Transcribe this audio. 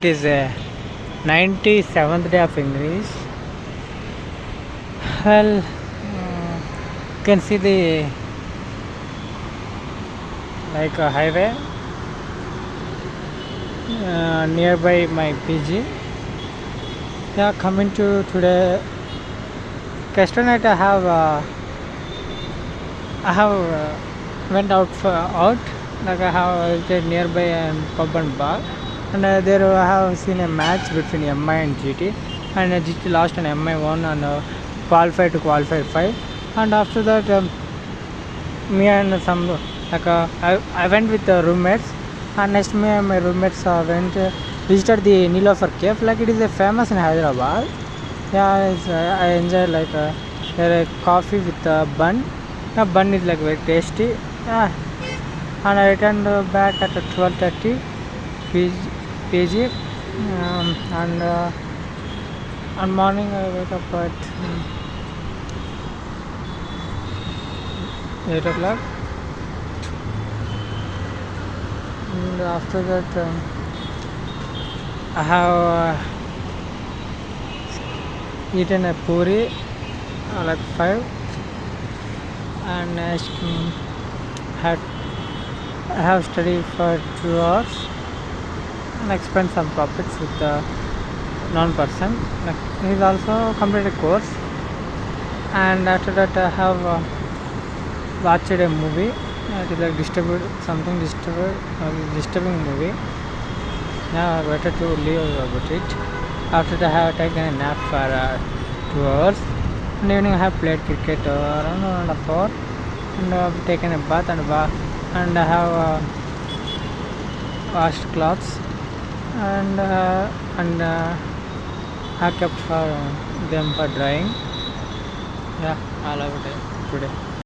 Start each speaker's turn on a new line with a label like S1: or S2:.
S1: It is a 97th day of English. Well, you can see the a highway nearby my PG. Yeah, coming to today. Yesterday night I have went out, like I have visited nearby and pub and bar, and there I have seen a match between MI and GT, and GT lost and MI won and qualified to qualify 5, and after that me and some I went with the roommates, and next me and my roommates went visited the Nilofer Cave, like it is a famous in Hyderabad. Yeah, I enjoy there a coffee with a bun. The bun is like very tasty. Yeah, and I returned back at 12:30 PG, and on morning I wake up at 8 o'clock, and after that I have eaten a puri like 5, and next had I have studied for 2 hours and I spent some topics with the non-person. Like he is also completed a course, and after that I have watched a movie. It is like disturbing movie. Now better to leave about it. After that I have taken a nap for 2 hours. In the evening I have played cricket around 1.5 hours, and I have taken a bath and I have washed clothes, and I kept for them for drying. Yeah, all over today.